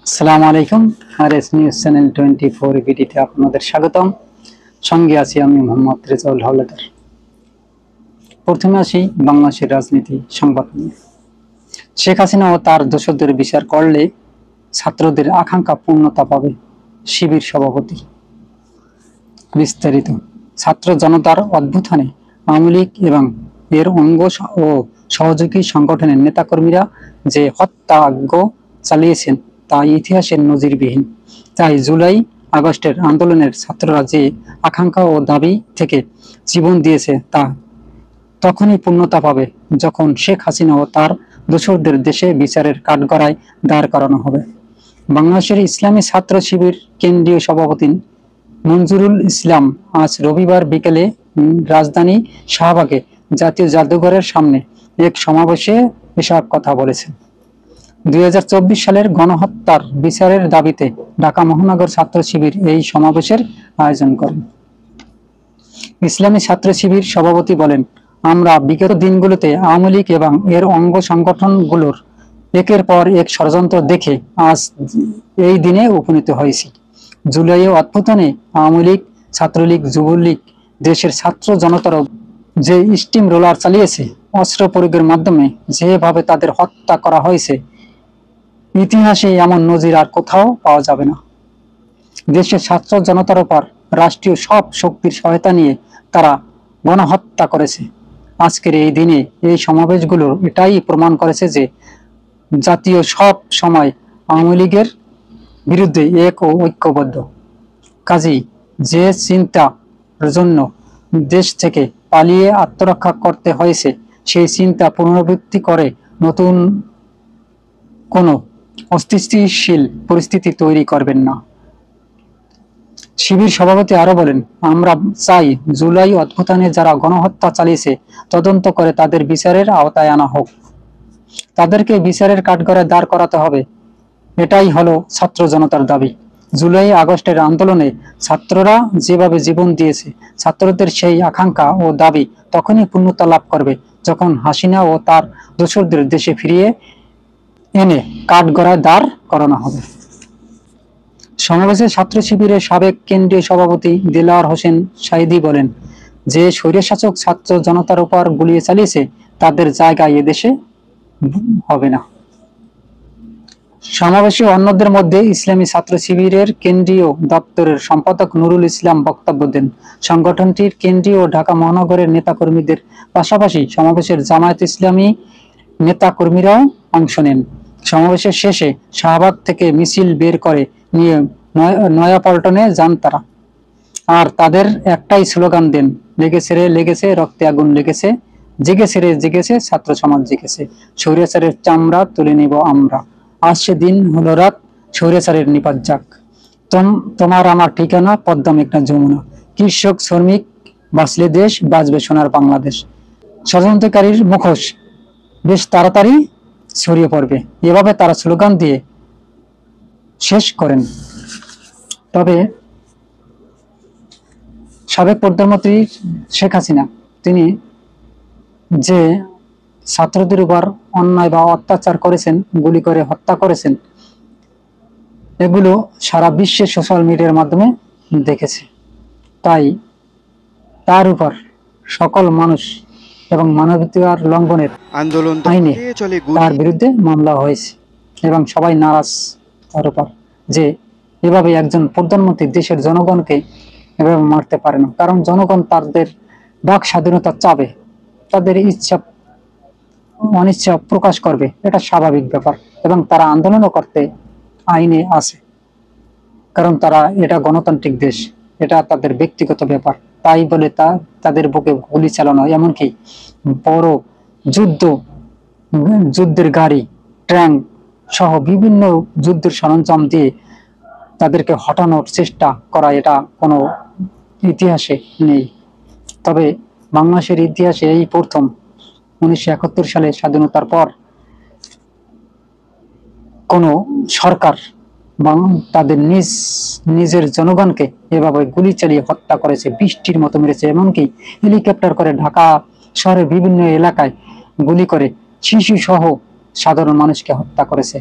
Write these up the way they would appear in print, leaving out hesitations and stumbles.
আসসালামু আলাইকুম। RS news channel 24 ভিডিওতে আপনাদের স্বাগতম। সঙ্গে আছি আমি মোহাম্মদ রেজাউল হাওলাদার। প্রথমে আসি বাংলাদেশের রাজনীতি সংবাদ নিয়ে। শেখ হাসিনা ও তার দোষরদের বিচার করলে ছাত্রদের আকাঙ্ক্ষা পূর্ণতা পাবে, শিবির সভাপতি। বিস্তারিত। ছাত্র জনতার অভ্যুত্থানে আওয়ামী লীগ এবং এর অঙ্গ ও সহযোগী সংগঠনের নেতাকর্মীরা যে হত্যাযজ্ঞ চালিয়েছেন তা ইতিহাসের নজিরবিহীন। তাই জুলাই আগস্টের আন্দোলনের ছাত্ররা যে আকাঙ্ক্ষা ও দাবি থেকে জীবন দিয়েছে তা তখনই পূর্ণতা পাবে যখন শেখ হাসিনা ও তার দোসরদের দেশে বিচারের কাঠগড়ায় দাঁড় করানো হবে। বাংলাদেশের ইসলামী ছাত্র শিবির কেন্দ্রীয় সভাপতি মঞ্জুরুল ইসলাম আজ রবিবার বিকেলে রাজধানী শাহবাগে জাতীয় জাদুঘরের সামনে এক সমাবেশে এসব কথা বলেছেন। 2024 সালের গণহত্যার বিচারের দাবিতে ঢাকা মহানগর ছাত্র শিবির এই সমাবেশের আয়োজন করেন। ইসলামী ছাত্র শিবির সভাপতি বলেন, আমরা বিগত দিনগুলোতে আওয়ামী লীগ এবং এর অঙ্গ সংগঠনগুলোর একের পর এক ষড়যন্ত্র দেখে আজ এই দিনে উপনীত হয়েছি। জুলাইয়ে অভ্যুত্থানে আওয়ামী লীগ, ছাত্রলীগ, যুবলীগ দেশের ছাত্র জনতার যে স্টিম রোলার চালিয়েছে, অস্ত্র প্রয়োগের মাধ্যমে যেভাবে তাদের হত্যা করা হয়েছে, ইতিহাসে এমন নজির আর কোথাও পাওয়া যাবে না। দেশের ছাত্র জনতার উপর রাষ্ট্রীয় সব শক্তির সহায়তা নিয়ে তারা গণহত্যা করেছে। আজকের এই দিনে এই সমাবেশগুলো এটাই প্রমাণ করেছে যে জাতীয় সব সময় আওয়ামী লীগের বিরুদ্ধে এক ও ঐক্যবদ্ধ। কাজেই যে চিন্তার জন্য দেশ থেকে পালিয়ে আত্মরক্ষা করতে হয়েছে, সেই চিন্তা পুনরাবৃত্তি করে নতুন কোনো অস্থিতিশীল পরিস্থিতি তৈরি করবেন না। শিবির সভাপতি আরো বলেন, আমরা চাই জুলাই অভ্যুত্থানে যারা গণহত্যা চালিয়েছে তদন্ত করে তাদের বিচারের আওতায় আনা হোক। তাদেরকে বিচারের কাঠগড়ায় দাঁড় করাতে হবে। এটাই হলো ছাত্র জনতার দাবি। জুলাই আগস্টের আন্দোলনে ছাত্ররা যেভাবে জীবন দিয়েছে, ছাত্রদের সেই আকাঙ্ক্ষা ও দাবি তখনই পূর্ণতা লাভ করবে যখন হাসিনা ও তার দোসরদের দেশে ফিরিয়ে এনে কাঠগড়ায় দাঁড় করানো হবে। সমাবেশে ছাত্র শিবিরের সাবেক কেন্দ্রীয় সভাপতি দেলাওয়ার হোসেন সাঈদী বলেন, যে স্বৈরশাসক ছাত্র জনতার উপর গুলিয়ে চালিয়েছে তাদের জায়গায় এদেশে হবে না। সমাবেশে অন্যদের মধ্যে ইসলামী ছাত্র শিবিরের কেন্দ্রীয় দপ্তরের সম্পাদক নুরুল ইসলাম বক্তব্য দেন। সংগঠনটির কেন্দ্রীয় ও ঢাকা মহানগরের নেতাকর্মীদের পাশাপাশি সমাবেশের জামায়াত ইসলামী নেতাকর্মীরাও অংশ নেন। সমাবেশের শেষে শাহবাগ থেকে মিছিল বের করে নিয়ে নয়াপল্টনে যান তারা। আর তাদের একটাই স্লোগান দেন, লেগেছে রে লেগেছে, রক্তে আগুন লেগেছে, জেগেছে রে জেগেছে, ছাত্র সমাজ জেগেছে, স্বৈরাচারের চামড়া তুলে নেব আমরা, আসছে দিন হলো রাত, স্বৈরাচারের নিপাত যাক, তোমার আমার ঠিকানা পদ্মা মেঘনা যমুনা, কৃষক শ্রমিক বাঁচলে দেশ, বাঁচবে সোনার বাংলাদেশ। ষড়যন্ত্রকারীর মুখোশ বেশ তাড়াতাড়ি ছড়িয়ে পড়বে, এভাবে তারা স্লোগান দিয়ে শেষ করেন। তবে সাবেক প্রধানমন্ত্রী শেখ হাসিনা তিনি যে ছাত্রদের উপর অন্যায় বা অত্যাচার করেছেন, গুলি করে হত্যা করেছেন, এগুলো সারা বিশ্বের সোশ্যাল মিডিয়ার মাধ্যমে দেখেছে। তাই তার উপর সকল মানুষ এবং মানবাধিকার লঙ্ঘনের আইনে তার বিরুদ্ধে মামলা হয়েছে এবং সবাই নারাজ তার উপর, যে এভাবে একজন প্রধানমন্ত্রী দেশের জনগণকে এভাবে মারতে পারে না। কারণ জনগণ তাদের বাক স্বাধীনতা চাবে, তাদের ইচ্ছা অনিচ্ছা প্রকাশ করবে, এটা স্বাভাবিক ব্যাপার এবং তারা আন্দোলনও করতে আইনে আছে, কারণ তারা এটা গণতান্ত্রিক দেশ, এটা তাদের ব্যক্তিগত ব্যাপার। তাই বলে তাদের বুকে গুলি চালানো, এমনকি বড় যুদ্ধের গাড়ি, ট্যাঙ্ক সহ বিভিন্ন যুদ্ধের সরঞ্জাম দিয়ে তাদেরকে হটানোর চেষ্টা করা, এটা কোনো ইতিহাসে নেই। তবে বাংলাদেশের ইতিহাসে এই প্রথম 1971 সালে স্বাধীনতার পর কোন সরকার তাদের নিজের জনগণকে এভাবে গুলি চালিয়ে হত্যা করেছে, বৃষ্টির মতো মেরেছে, এমনকি হেলিকপ্টার করে ঢাকা শহরের বিভিন্ন এলাকায় গুলি করে শিশু সহ সাধারণ মানুষকে হত্যা করেছে।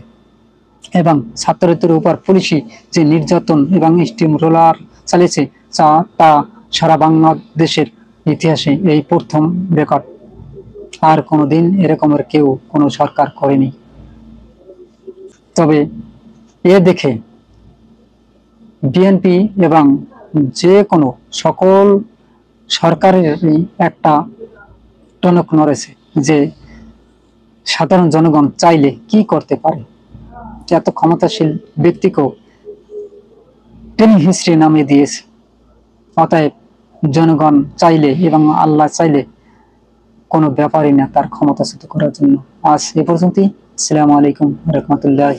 এবং ছাত্রদের উপর পুলিশি যে নির্যাতন এবং স্টিম রোলার চালিয়েছে তা সারা বাংলাদেশের ইতিহাসে এই প্রথম রেকর্ড। আর কোনোদিন এরকমের কেউ কোনো সরকার করেনি। তবে এ দেখে বিএনপি এবং যে কোনো সকল সরকারের একটা টনক নড়েছে যে সাধারণ জনগণ চাইলে কি করতে পারে। এত ক্ষমতাশীল ব্যক্তিকেও টেনে হিস্ট্রি নামিয়ে দিয়েছে। অতএব জনগণ চাইলে এবং আল্লাহ চাইলে কোনো ব্যাপারই না তার ক্ষমতাচ্যুত করার জন্য। আজ এ পর্যন্তই। আসসালামু আলাইকুম রহমতুল্লাহ।